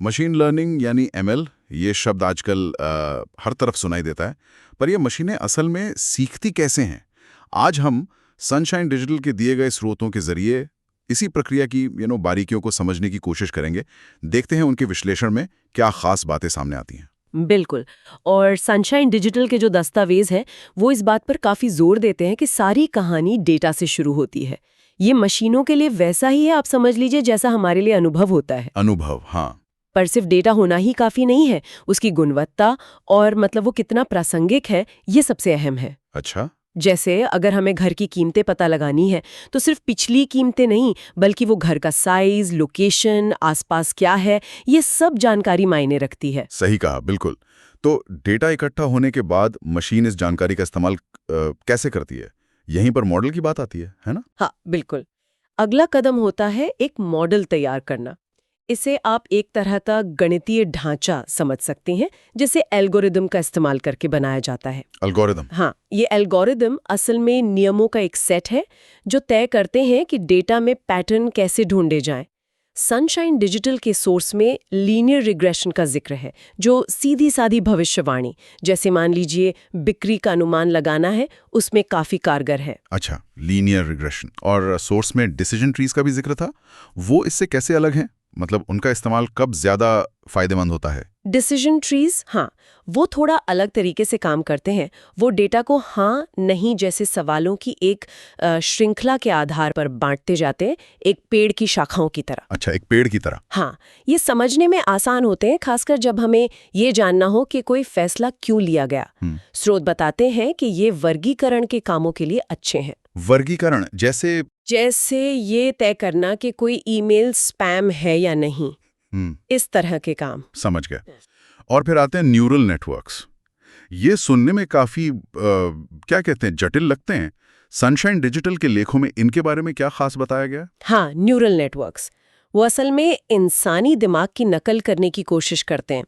Machine learning यानी ML, ये शब्द आजकल हर तरफ सुनाई देता है, पर ये मशीनें असल में सीखती कैसे हैं? आज हम सनशाइन डिजिटल के दिए गए स्रोतों के जरिए इसी प्रक्रिया की बारीकियों को समझने की कोशिश करेंगे। देखते हैं उनके विश्लेषण में क्या खास बातें सामने आती हैं। बिल्कुल। और सनशाइन डिजिटल के जो दस्तावेज हैं वो इस बात पर काफी जोर देते हैं कि सारी कहानी डेटा से शुरू होती है। ये मशीनों के लिए वैसा ही है, आप समझ लीजिए, जैसा हमारे लिए अनुभव होता है। अनुभव, हाँ। पर सिर्फ डेटा होना ही काफी नहीं है, उसकी गुणवत्ता और मतलब वो कितना प्रासंगिक है, ये सबसे अहम है। अच्छा। जैसे अगर हमें घर की कीमतें पता लगानी है तो सिर्फ पिछली कीमतें नहीं, बल्कि वो घर का साइज, लोकेशन, आसपास क्या है, ये सब जानकारी मायने रखती है। सही कहा, बिल्कुल। तो डेटा इकट्ठा होने के बाद मशीन इस जानकारी का इस्तेमाल कैसे करती है? यहीं पर मॉडल की बात आती है ना? हाँ, बिल्कुल। अगला कदम होता है एक मॉडल तैयार करना। इसे आप एक तरह का गणितीय ढांचा समझ सकते हैं, जिसे एल्गोरिदम का इस्तेमाल करके बनाया जाता है। एल्गोरिदम? हाँ, ये एल्गोरिदम असल में नियमों का एक सेट है जो तय करते हैं कि डेटा में पैटर्न कैसे ढूंढे जाएं। सनशाइन डिजिटल के सोर्स में लीनियर रिग्रेशन का जिक्र है, जो सीधी सादी भविष्यवाणी, जैसे मान लीजिए बिक्री का अनुमान लगाना है, उसमें काफी कारगर है। अच्छा, लीनियर रिग्रेशन। और सोर्स में डिसीजन ट्रीज का भी जिक्र था, वो इससे कैसे अलग हैं? मतलब उनका इस्तेमाल कब ज्यादा फायदेमंद होता है? डिसीजन ट्रीज, हाँ, वो थोड़ा अलग तरीके से काम करते हैं। वो डेटा को हाँ नहीं जैसे सवालों की एक श्रृंखला के आधार पर बांटते जाते हैं, एक पेड़ की शाखाओं की तरह। अच्छा, एक पेड़ की तरह। हाँ, ये समझने में आसान होते हैं, खासकर जब हमें ये जानना हो कि कोई फैसला क्यों लिया गया। स्रोत बताते हैं कि ये वर्गीकरण के कामों के लिए अच्छे हैं। वर्गीकरण जैसे? जैसे ये तय करना कि कोई ईमेल स्पैम है या नहीं, इस तरह के काम। समझ गया। और फिर आते हैं न्यूरल नेटवर्क्स। ये सुनने में काफी क्या कहते हैं, जटिल लगते हैं। सनशाइन डिजिटल के लेखों में इनके बारे में क्या खास बताया गया? हाँ, न्यूरल नेटवर्क्स वो असल में इंसानी दिमाग की नकल करने की कोशिश करते हैं,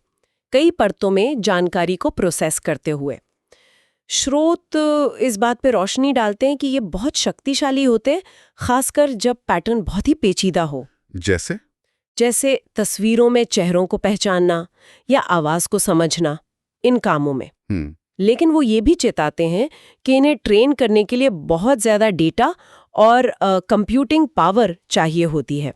कई परतों में जानकारी को प्रोसेस करते हुए। स्रोत इस बात पे रोशनी डालते हैं कि ये बहुत शक्तिशाली होते हैं, खासकर जब पैटर्न बहुत ही पेचीदा हो। जैसे तस्वीरों में चेहरों को पहचानना या आवाज को समझना, इन कामों में। लेकिन वो ये भी चेताते हैं कि इन्हें ट्रेन करने के लिए बहुत ज्यादा डेटा और कंप्यूटिंग पावर चाहिए होती है,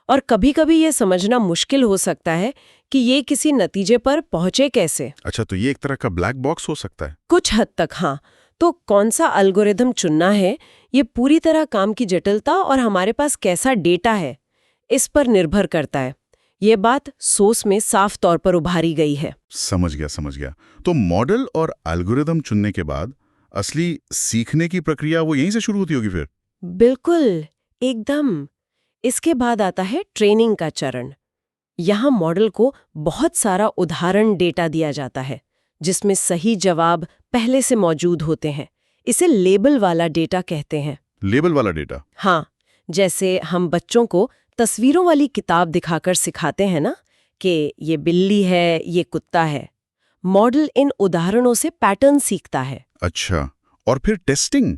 और कभी-कभी ये समझना मुश्किल हो सकता है कि ये किसी नतीजे पर पहुंचे कैसे। अच्छा, तो ये एक तरह का ब्लैक बॉक्स हो सकता है कुछ हद तक, हाँ। तो कौन सा एल्गोरिदम चुनना है, ये पूरी तरह काम की जटिलता और हमारे पास कैसा डेटा है, इस पर निर्भर करता है। ये बात सोच में साफ तौर पर उभारी गई है। समझ गया। तो मॉडल और एल्गोरिदम चुनने के बाद असली सीखने की प्रक्रिया वो यहीं से शुरू होती होगी फिर? बिल्कुल, एकदम। इसके बाद आता है ट्रेनिंग का चरण। यहाँ मॉडल को बहुत सारा उदाहरण डेटा दिया जाता है, जिसमें सही जवाब पहले से मौजूद होते हैं। इसे लेबल वाला डेटा कहते हैं। लेबल वाला डेटा? हाँ, जैसे हम बच्चों को तस्वीरों वाली किताब दिखाकर सिखाते हैं ना कि ये बिल्ली है, ये कुत्ता है। मॉडल इन उदाहरणों से पैटर्न सीखता है। अच्छा, और फिर टेस्टिंग।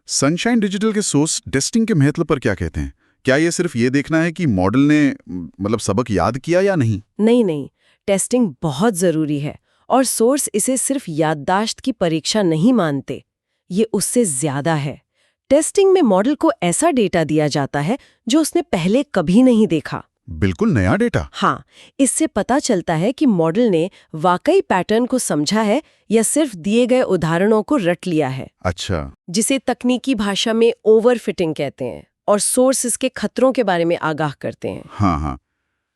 सनशाइन डिजिटल के सोर्स टेस्टिंग के महत्व पर क्या कहते हैं? क्या ये सिर्फ ये देखना है कि मॉडल ने मतलब सबक याद किया या नहीं? नहीं, टेस्टिंग बहुत जरूरी है, और सोर्स इसे सिर्फ याददाश्त की परीक्षा नहीं मानते, ये उससे ज्यादा है। टेस्टिंग में मॉडल को ऐसा डेटा दिया जाता है जो उसने पहले कभी नहीं देखा। बिल्कुल नया डेटा? हाँ, इससे पता चलता है कि मॉडल ने वाकई पैटर्न को समझा है या सिर्फ दिए गए उदाहरणों को रट लिया है। अच्छा। जिसे तकनीकी भाषा में ओवरफिटिंग कहते हैं, और सोर्स इसके खतरों के बारे में आगाह करते हैं। हाँ,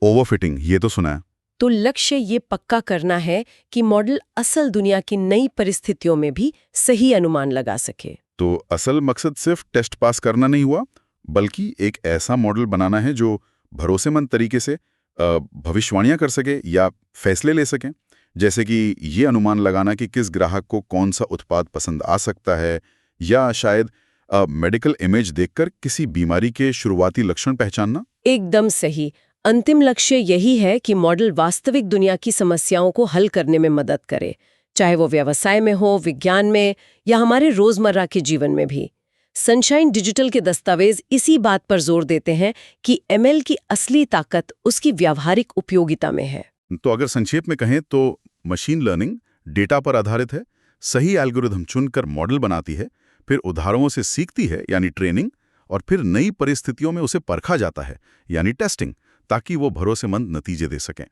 ओवरफिटिंग, ये तो सुना है। तो लक्ष्य ये पक्का करना है कि मॉडल असल दुनिया की नई परिस्थितियों में भी सही अनुमान लगा सके। तो असल मकसद सिर्फ टेस्ट पास करना नहीं हुआ, बल्कि एक ऐसा मॉडल बनाना है जो भरोसेमंद तरीके से भविष्यवाणियां कर सके या फैसले ले सके। जैसे कि ये अनुमान लगाना कि किस ग्राहक को कौन सा उत्पाद पसंद आ सकता है, या शायद मेडिकल इमेज देखकर किसी बीमारी के शुरुआती लक्षण पहचानना। एकदम सही। अंतिम लक्ष्य यही है कि मॉडल वास्तविक दुनिया की समस्याओं को हल करने में मदद करे, चाहे वो व्यवसाय में हो, विज्ञान में, या हमारे रोजमर्रा के जीवन में भी। सनशाइन डिजिटल के दस्तावेज इसी बात पर जोर देते हैं कि एमएल की असली ताकत उसकी व्यावहारिक उपयोगिता में है। तो अगर संक्षेप में कहें तो मशीन लर्निंग डेटा पर आधारित है, सही एल्गोरिथम चुनकर मॉडल बनाती है, फिर उदाहरणों से सीखती है यानी ट्रेनिंग, और फिर नई परिस्थितियों में उसे परखा जाता है यानी टेस्टिंग, ताकि वो भरोसेमंद नतीजे दे सकें।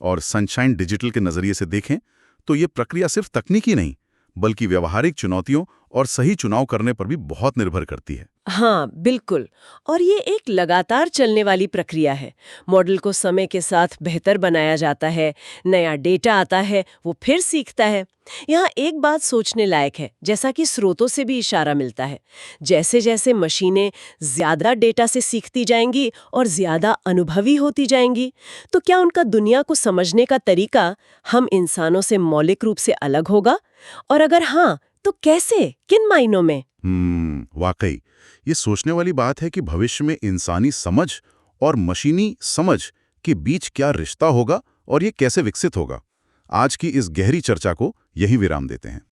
और सनशाइन डिजिटल के नजरिए से देखें तो ये प्रक्रिया सिर्फ तकनीकी नहीं बल्कि व्यवहारिक चुनौतियों और सही चुनाव करने पर भी बहुत निर्भर करती है। हाँ, बिल्कुल। और ये एक लगातार चलने वाली प्रक्रिया है। मॉडल को समय के साथ बेहतर बनाया जाता है, नया डेटा आता है, वो फिर सीखता है। यहाँ एक बात सोचने लायक है, जैसा कि स्रोतों से भी इशारा मिलता है। जैसे जैसे मशीनें ज्यादा डेटा से सीखती जाएंगी और ज्यादा अनुभवी होती जाएंगी, तो क्या उनका दुनिया को समझने का तरीका हम इंसानों से मौलिक रूप से अलग होगा? और अगर हाँ, तो कैसे, किन मायनों में? वाकई ये सोचने वाली बात है कि भविष्य में इंसानी समझ और मशीनी समझ के बीच क्या रिश्ता होगा और ये कैसे विकसित होगा। आज की इस गहरी चर्चा को यही विराम देते हैं।